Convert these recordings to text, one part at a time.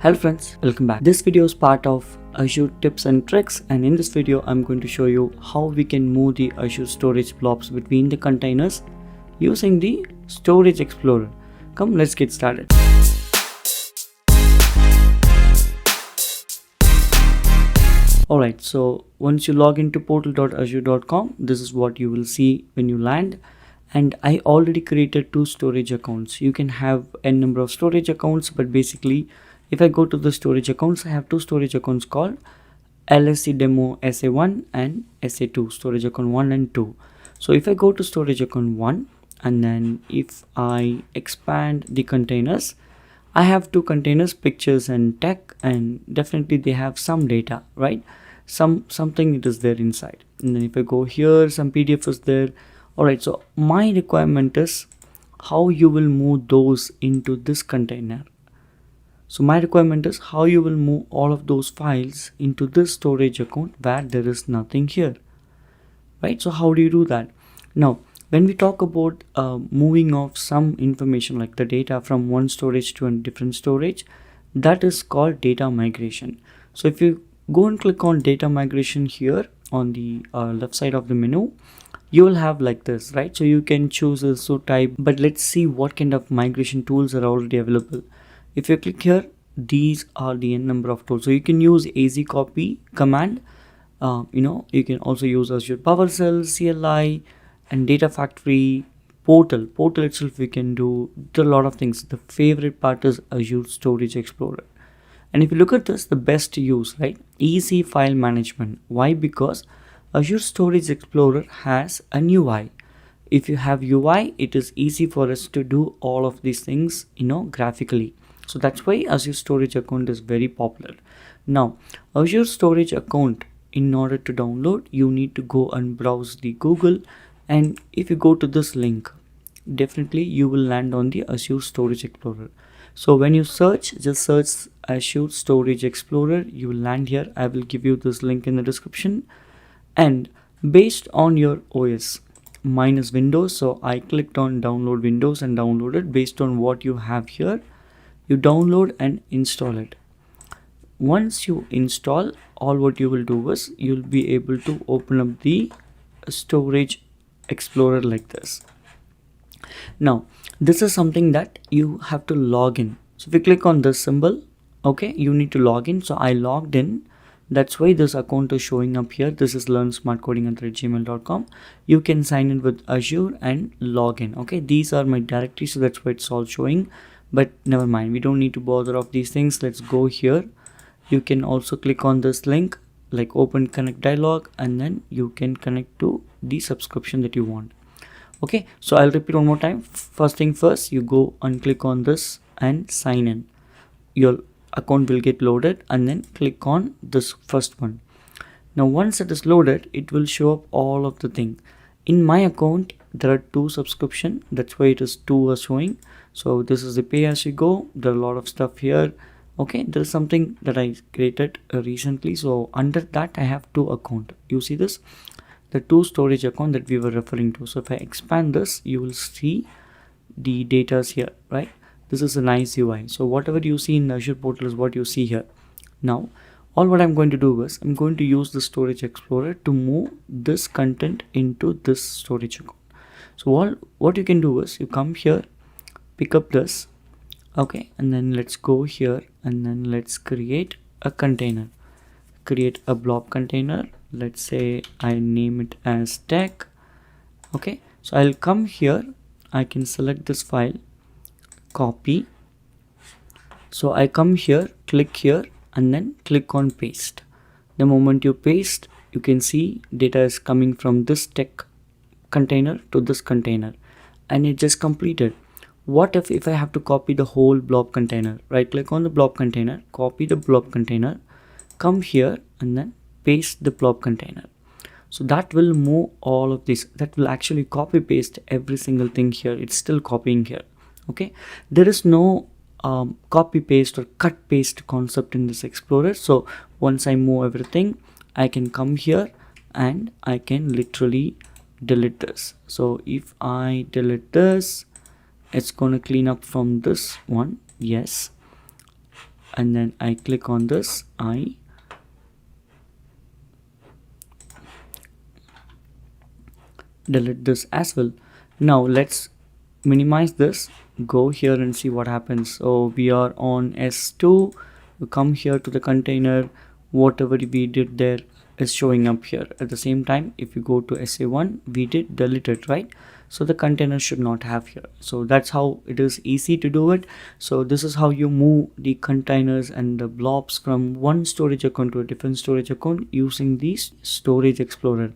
Hello friends, welcome back. This video is part of Azure tips and tricks, and in this video I'm going to show you how we can move the Azure storage blobs between the containers using the Storage Explorer. Come, let's get started. Alright, so once you log into portal.azure.com, this is what you will see when you land. And I already created 2 storage accounts. You can have n number of storage accounts, but basically if I go to the storage accounts, I have 2 storage accounts called LSC demo SA1 and SA2, storage account 1 and 2. So if I go to storage account 1 and then if I expand the containers, I have 2 containers, pictures and tech, and definitely they have some data, right? Something it is there inside. And then if I go here, some PDF is there. Alright, so my requirement is how you will move those into this container. So my requirement is how you will move all of those files into this storage account where there is nothing here, right? So how do you do that? Now, when we talk about moving of some information like the data from one storage to a different storage, that is called data migration. So if you go and click on data migration here on the left side of the menu, you will have like this, right? So you can choose a sort type, but let's see what kind of migration tools are already available. If you click here, these are the n number of tools. So you can use AZ copy command. You can also use Azure PowerShell, CLI, and Data Factory, Portal itself. We can do a lot of things. The favorite part is Azure Storage Explorer. And if you look at this, the best to use, right? Easy file management. Why? Because Azure Storage Explorer has an UI. If you have UI, it is easy for us to do all of these things, graphically. So that's why Azure Storage account is very popular. Now, Azure Storage account, in order to download, you need to go and browse the Google. And if you go to this link, definitely you will land on the Azure Storage Explorer. So when you search, just search Azure Storage Explorer, you will land here. I will give you this link in the description. And based on your OS, mine is Windows, so I clicked on download Windows and downloaded. Based on what you have here, you download and install it. Once you install, all what you will do is you'll be able to open up the Storage Explorer like this. Now, this is something that you have to log in. So if you click on this symbol, okay, you need to log in. So I logged in. That's why this account is showing up here. This is learnsmartcoding@gmail.com. You can sign in with Azure and log in. Okay, these are my directories, so that's why it's all showing. But never mind, we don't need to bother of these things. Let's go here. You can also click on this link, like open connect dialog, and then you can connect to the subscription that you want. Okay, so I'll repeat one more time. First thing first, you go and click on this and sign in. Your account will get loaded, and then click on this first one. Now once it is loaded, it will show up all of the thing. In my account there are 2 subscription, that's why it is 2 are showing. So this is the pay as you go. There are a lot of stuff here. Okay, there is something that I created recently, so under that I have 2 account. You see this, the 2 storage account that we were referring to. So if I expand this, you will see the data here, right? This is a nice UI. So whatever you see in Azure portal is what you see here. Now, all what I'm going to do is I'm going to use the Storage Explorer to move this content into this storage account. So what you can do is you come here, pick up this, okay, and then let's go here and then let's create a container. Create a blob container. Let's say I name it as tech. Okay, so I'll come here. I can select this file, copy. So I come here, click here, and then click on paste. The moment you paste, you can see data is coming from this tech container to this container, and it just completed. What if I have to copy the whole blob container? Right click on the blob container, copy the blob container, come here and then paste the blob container. So that will move all of this. That will actually copy paste every single thing here. It's still copying here. Okay, there is no copy paste or cut paste concept in this Explorer. So once I move everything, I can come here and I can literally delete this. So if I delete this, it's gonna clean up from this one. Yes, and then I click on this. I delete this as well. Now let's minimize this, go here and see what happens. So we are on S2, you come here to the container, whatever we did there is showing up here. At the same time, if you go to SA1, we did delete it, right? So the container should not have here. So that's how it is easy to do it. So this is how you move the containers and the blobs from one storage account to a different storage account using the Storage Explorer.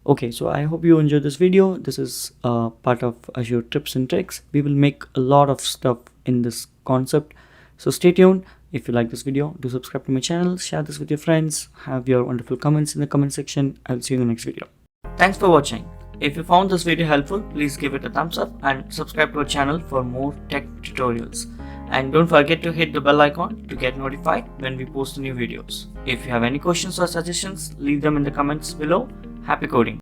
Okay, so I hope you enjoyed this video. This is part of Azure tips and tricks. We will make a lot of stuff in this concept, so stay tuned. If you like this video, do subscribe to my channel, share this with your friends, have your wonderful comments in the comment section. I'll see you in the next video. Thanks for watching. If you found this video helpful, please give it a thumbs up and subscribe to our channel for more tech tutorials. And don't forget to hit the bell icon to get notified when we post new videos. If you have any questions or suggestions, leave them in the comments below. Happy coding!